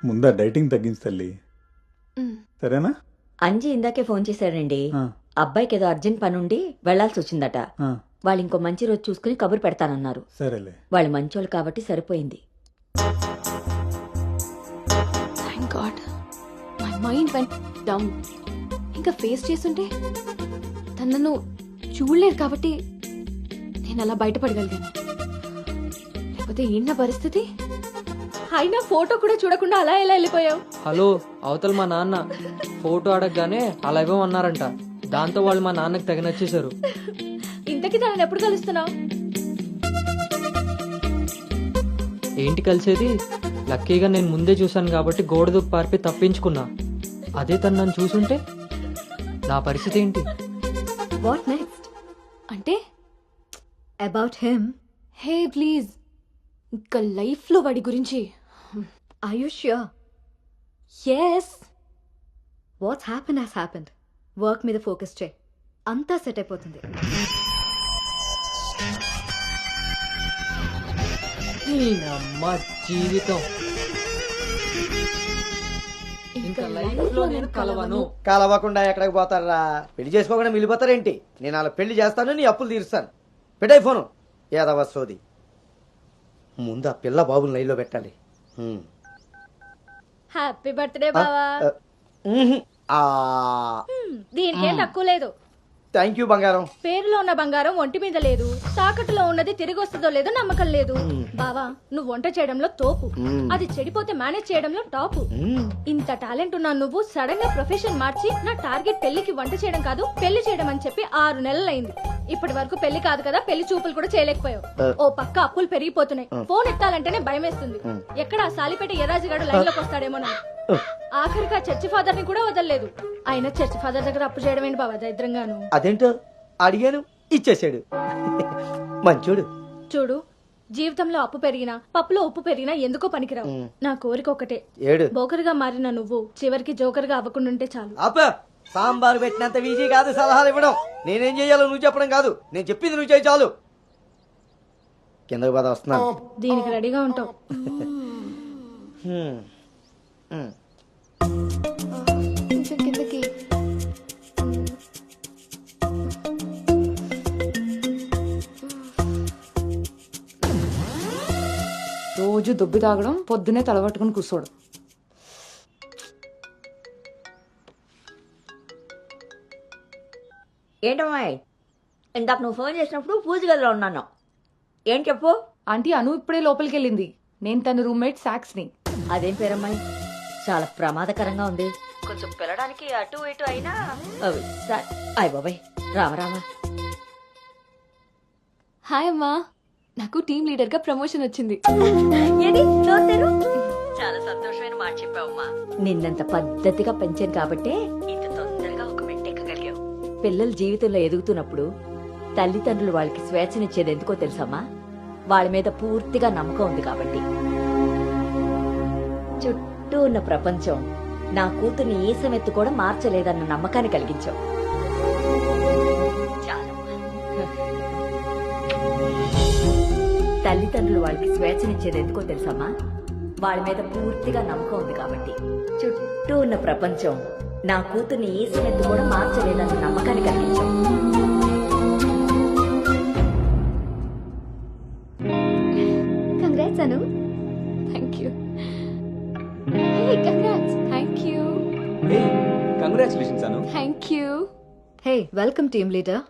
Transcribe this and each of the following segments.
ముందా డైటింగ్ తగ్గించు తల్లి. సరేనా? అంజీ ఇందాకే ఫోన్ చేశాడండి. ఆ, అబ్బాయికి ఏదో అర్జెంట్ పనుండి వెళ్లాల్సి వచ్చిందట. ఆ, వాళ్ళు ఇంకో మంచి రోజు చూసుకుని కబురు పెడతానన్నారు. సరేలే. వాళ్ళు మంచోళ్ళు కాబట్టి సరిపోయింది. Thank God my mind vent down. ఇంకా ఫేస్ చేస్తుంటే తను నన్ను చూడలేదు కాబట్టి నేను అలా బయటపడగలిగాను. లేకపోతే ఏంటి నా పరిస్థితి? అయినా ఫోటో కూడా చూడకుండా అలా ఎలా వెళ్ళిపోయావు? హలో, అవతల మా నాన్న ఫోటో అడగగానే అలా ఇవ్వమన్నారంట. దాంతో వాళ్ళు మా నాన్నకి తెగ నచ్చేశారు. ఇంతకీ తనని ఎప్పుడు కలుస్తున్నావు? ఏంటి కలిసేది? లక్కీగా నేను ముందే చూశాను కాబట్టి గోడ దూకి పారిపోయి తప్పించుకున్నా. అదే తను నన్ను చూసుంటే నా పరిస్థితి ఏంటి? What next? అంటే About him, హే ప్లీజ్, ఇంకా లైఫ్ లో వాడి గురించి. are you sure? Yes. What's happened has happened. Work మీద ఫోకస్ చేయి, అంతా సెట్ అయిపోతుంది. అమ్మ జీవితం ఇంకా లైఫ్ లో నేను కలవను. కలవకుండా ఎక్కడికి పోతారా? పెళ్లి చేసుకోకుండా మిగిలిపోతారేంటి? నేను అలా పెళ్లి చేస్తాను, నీ అప్పులు తీరుస్తాను. పెట్టాయి ఫోను. ఏదవ సోది. ముందు ఆ పిల్ల బాబుని లైన్లో పెట్టాలి. హ్యాపీ బర్త్డే బావా. దీనికేం తక్కువ లేదు. థ్యాంక్ యూ బంగారం. పేరులో ఉన్న బంగారం ఒంటి మీద లేదు, తాకట్టులో ఉన్నది తిరిగి వస్తుందో లేదో నమ్మకం లేదు. బావా, నువ్వు వంట చేయడంలో తోపు, అది చెడిపోతే మేనేజ్ చేయడంలో టాపు. ఇంత టాలెంట్ ఉన్నా నువ్వు సడన్ గా ప్రొఫెషన్ మార్చి నా టార్గెట్ పెళ్లికి వంట చేయడం కాదు పెళ్లి చేయడం అని చెప్పి 6 నెలలైంది. ఇప్పటి వరకు పెళ్లి కాదు కదా, పెళ్లి చూపులు కూడా చేయలేకపోయావు. ఓ పక్క అప్పులు పెరిగిపోతున్నాయి, ఫోన్ ఎత్తాలంటేనే భయం వేస్తుంది. ఎక్కడ ఆ సాలిపేట ఎర్రాజుగాడు లైన్ లోకి వస్తాడేమో. ఆఖరికి ఆ చర్చి ఫాదర్ ని కూడా వదలలేదు. ఆయన చర్చి ఫాదర్ దగ్గర అప్పు చేయడం ఏంటి బాబా దరిద్రంగాను. అదేంటో అడిగాను, ఇచ్చేసాడు. మంచోడు. చూడు, జీవితంలో అప్పు పెరిగినా పప్పులో ఉప్పు పెరిగినా ఎందుకో పనికిరావు. నా కోరిక ఒకటే, ఏడు బోకరుగా మారిన నువ్వు చివరికి జోకరుగా అవ్వకుండా ఉంటే చాలు. అప్ప సాంబార్ పెట్టినంత ఈజీ కాదు సలహాలు ఇవ్వడం. నేనేం చేయాలో నువ్వు చెప్పడం కాదు, నేను చెప్పింది నువ్వు చేయి చాలు. కిందకి పద, వస్తున్నాను. దీనికి రెడీగా ఉంటావు. కొంచెం కిందకి. రోజు దుబ్బి తాగడం, పొద్దునే తలబట్టుకుని కూర్చోడు. ఏంటమ్మాయి, ఇందాక నువ్వు ఫోన్ చేసినప్పుడు పూజ గదిలో ఉన్నాను. ఏం చెప్పు? ఆంటీ అను ఇప్పుడే లోపలికి వెళ్ళింది. నేను తన రూమ్మేట్ సాక్స్ ని. అదేం పేరమ్మాయి, చాలా ప్రమాదకరంగా ఉంది. కొంచెం పిల్లడానికి అటు ఇటు అయినా అయ్ బాబాయ్, రామరామా. హాయ్ అమ్మా, నాకు టీమ్ లీడర్ గా ప్రమోషన్ వచ్చింది. చాలా సంతోషమైన మాట చెప్పావమ్మా. నిన్నంత పద్ధతిగా పెంచాను కాబట్టే ఇంత తొందరగా ఒక మెట్టెక్కగలిగావు. పిల్లల జీవితంలో ఎదుగుతున్నప్పుడు తల్లిదండ్రులు వాళ్ళకి స్వేచ్ఛనిచ్చేది ఎందుకో తెలుసమ్మా? వాళ్ళ మీద పూర్తిగా నమ్మకం ఉంది కాబట్టి. చుట్టూ ఉన్న ప్రపంచం నా కూతుర్ని ఏ సమెత్తు కూడా మార్చలేదన్న నమ్మకాన్ని కలిగించావు. తల్లిదండ్రులు వాళ్ళకి స్వేచ్ఛనిచ్చేది ఎందుకో తెలుసమ్మా? వాళ్ళ మీద పూర్తిగా నమ్మకం ఉంది కాబట్టి. చుట్టూ ఉన్న ప్రపంచం నా కూతుర్ని ఏ సమెత్తు కూడా మార్చలేదన్న నమ్మకాన్ని కలిగించావు. Congrats Anu. Thank you. Hey congrats. Thank you. Congratulations Anu. Thank you. Hey, welcome team leader.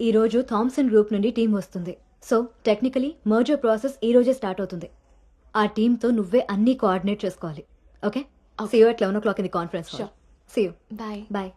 ఈరోజు థామ్సన్ గ్రూప్ నుండి టీం వస్తుంది. సో టెక్నికలీ మర్జర్ ప్రాసెస్ ఈ రోజే స్టార్ట్ అవుతుంది. ఆ టీంతో నువ్వే అన్ని కోఆర్డినేట్ చేసుకోవాలి. Okay, see you at 11 o'clock in the conference hall. Sure. See you. Bye. Bye.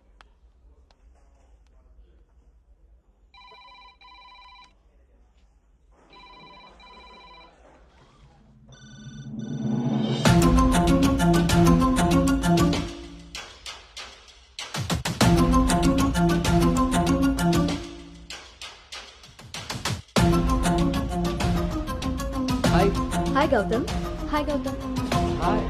Hi. Hi Gautam. Hi Gautam. Hi.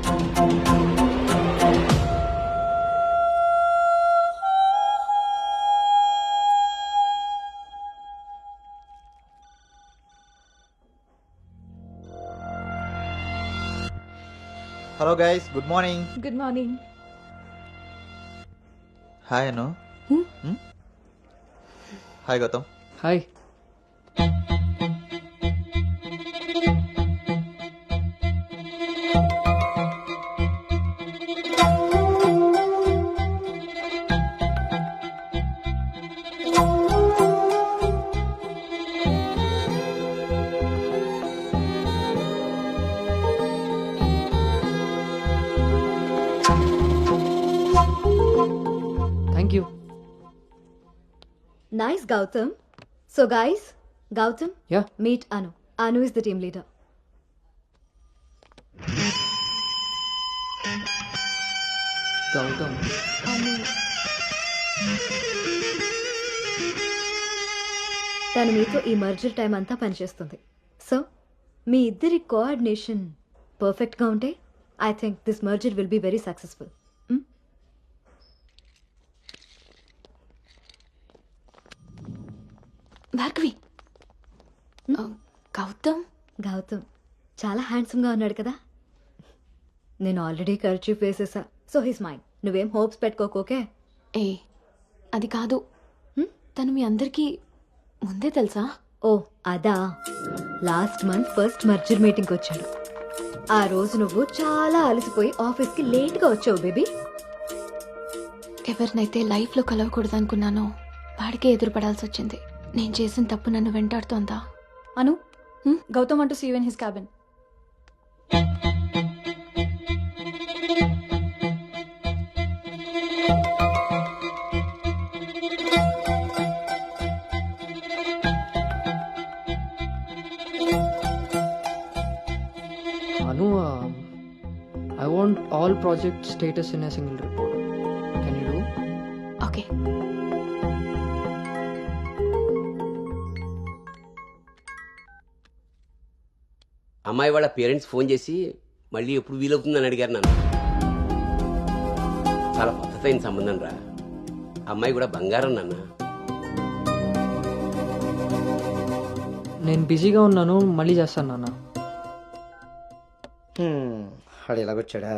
Hello guys, good morning. Good morning. Hi Anu. Hi Gautam. Hi. Thank you. Nice, Gautam. So, guys, Gautam, Yeah. meet Anu. Anu is the team leader. Gautam. తను మీతో ఈ merger time అంతా పనిచేస్తుంది. So మీ ఇద్దరి coordination పర్ఫెక్ట్గా ఉంటే I think this merger will be very successful. Bhargavi. Gautam. Gautam చాలా హ్యాండ్సమ్గా ఉన్నాడు కదా. నేను ఆల్రెడీ ఖర్చు వేసేసా. So his mind. నువ్వేం హోప్స్ పెట్టుకోకు, ఓకే? ఏ అది కాదు, తను మీ అందరికీ ముందే తెలుసా? ఓ అదా, లాస్ట్ మంత్ ఫస్ట్ మర్జర్ మీటింగ్కి వచ్చాడు. ఆ రోజు నువ్వు చాలా అలసిపోయి ఆఫీస్కి లేట్గా వచ్చావు బేబీ. ఎవరినైతే లైఫ్లో కలవకూడదు అనుకున్నానో వాడికే ఎదురుపడాల్సి వచ్చింది. నేను చేసిన తప్పు నన్ను వెంటాడుతోందా? అను, Gautam want to see you in his cabin. Anu, I want all project status in a single report. Can you do? Okay. అమ్మాయి వాళ్ళ పేరెంట్స్ ఫోన్ చేసి మళ్ళీ ఎప్పుడు వీలవుతుందని అడిగారు నన్ను. చాలా పద్ధతైన సంబంధం రా. అమ్మాయి కూడా బంగారం నాన్న. నేను బిజీగా ఉన్నాను, మళ్ళీ చేస్తాను నాన్న. వాడు ఎలాగొచ్చాడా?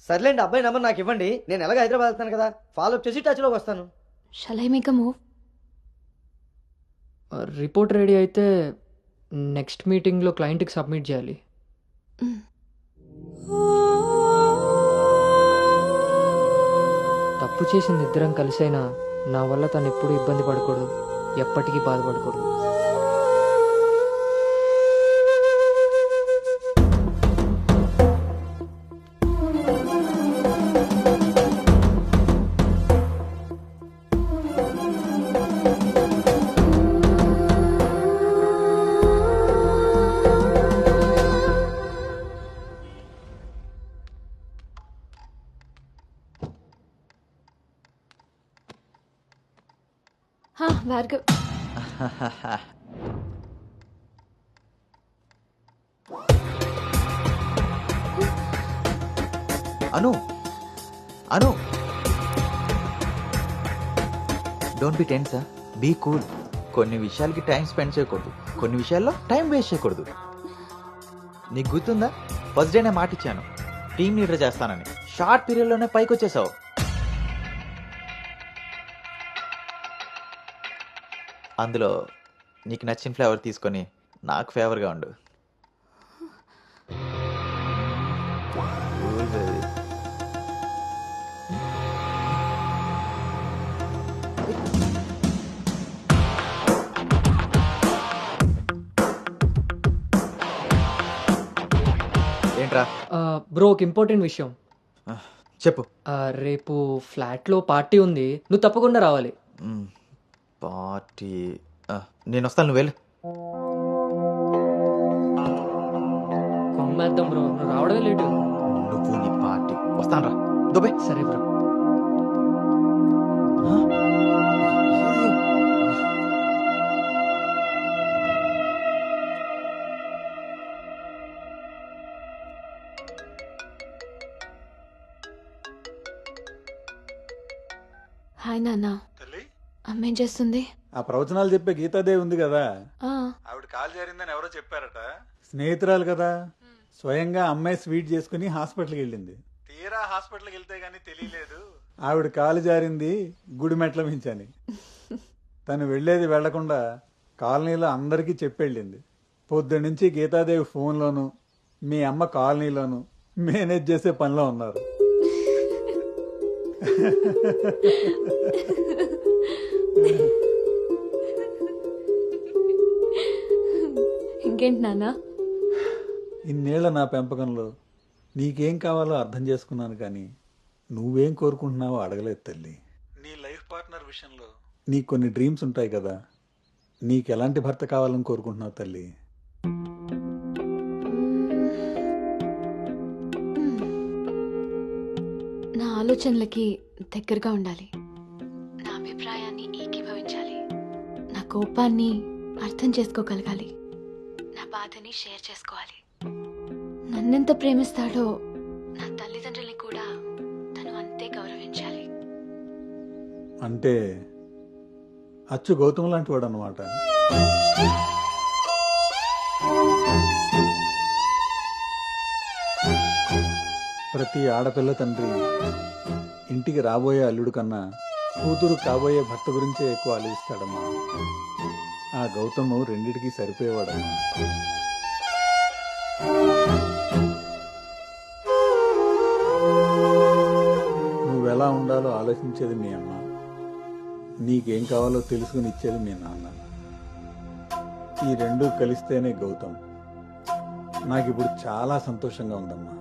సర్లేండి, అబ్బాయి నెంబర్ నాకు ఇవ్వండి. నేను ఎలాగ హైదరాబాద్ వెళ్తాను కదా, ఫాలో అప్ చేసి టచ్లోకి వస్తాను. Shall I make a move? Report ready అయితే నెక్స్ట్ మీటింగ్లో క్లయింట్కి సబ్మిట్ చేయాలి. తప్పు చేసింది ఇద్దరం కలిసైనా నా వల్ల తను ఎప్పుడు ఇబ్బంది పడకూడదు, ఎప్పటికీ బాధపడకూడదు. Bhargav. Anu, Anu, don't be tense, be cool. కొన్ని విషయాలకి టైం స్పెండ్ చేయకూడదు, కొన్ని విషయాల్లో టైం వేస్ట్ చేయకూడదు. నీకు గుర్తుందా, ఫస్ట్ డే నేను మాట ఇచ్చాను టీమ్ లీడర్ చేస్తానని. షార్ట్ పీరియడ్లోనే పైకి వచ్చేసావు. అందులో నీకు నచ్చిన ఫ్లేవర్ తీసుకొని నాకు ఫేవర్గా ఉండు. ఏంట్రా? బ్రో, ఒక ఇంపార్టెంట్ విషయం చెప్పు. రేపు ఫ్లాట్లో పార్టీ ఉంది, నువ్వు తప్పకుండా రావాలి. పార్టీ? నేను వస్తాను, నువ్వు వెళ్ళు. కొమ్మేద్దాం బ్రో, నువ్వు రావడమే లేటు. నువ్వు నీ పార్టీ. వస్తాను రా, దుబాయ్. సరే బ్రో. హాయ్ నాన్న. అమ్మేం చేస్తుంది? ఆ ప్రవచనాలు చెప్పే గీతాదేవి ఉంది కదా, ఆ, ఆవిడ కాలు జారిందని ఎవరో చెప్పారట. స్నేహితురాలు కదా, స్వయంగా అమ్మాయి స్వీట్ చేసుకుని హాస్పిటల్కి వెళ్ళింది. తీరా హాస్పిటల్కి వెళ్తే గానీ తెలియలేదు ఆవిడ కాలు జారింది గుడి మెట్ల మించని. తను వెళ్ళేది వెళ్లకుండా కాలనీలో అందరికీ చెప్పెళ్ళింది. పొద్దున్నుంచి గీతాదేవి ఫోన్లోను మీ అమ్మ కాలనీలోను మేనేజ్ చేసే పనిలో ఉన్నారు. ఇంకేంటి నాన్న? ఇన్నేళ్ల నా పెంపకంలో నీకేం కావాలో అర్థం చేసుకున్నాను, కానీ నువ్వేం కోరుకుంటున్నావో అడగలేదు తల్లి. నీ లైఫ్ పార్ట్నర్ విషయంలో నీకు కొన్ని డ్రీమ్స్ ఉంటాయి కదా, నీకు ఎలాంటి భర్త కావాలని కోరుకుంటున్నావు తల్లి? నా ఆలోచనలకి దగ్గరగా ఉండాలి, నా అభిప్రాయాన్ని ఏకీభవించాలి, నా కోపాన్ని అర్థం చేసుకోగలగాలి, నా బాధని షేర్ చేసుకోవాలి. నన్నెంత ప్రేమిస్తాడో నా తల్లిదండ్రుల్ని కూడా తను అంతే గౌరవించాలి. అంటే అచ్చు గౌతమ్ లాంటి వాడు అనమాట. ప్రతి ఆడపిల్ల తండ్రి ఇంటికి రాబోయే అల్లుడు కన్నా కూతురు కాబోయే భర్త గురించే ఎక్కువ ఆలోచిస్తాడమ్మా. ఆ గౌతము రెండిటికి సరిపోయేవాడమ్మా. నువ్వెలా ఉండాలో ఆలోచించేది మీ అమ్మ, నీకేం కావాలో తెలుసుకుని ఇచ్చేది మీ నాన్న. ఈ రెండూ కలిస్తేనే గౌతమ్. నాకిప్పుడు చాలా సంతోషంగా ఉందమ్మా.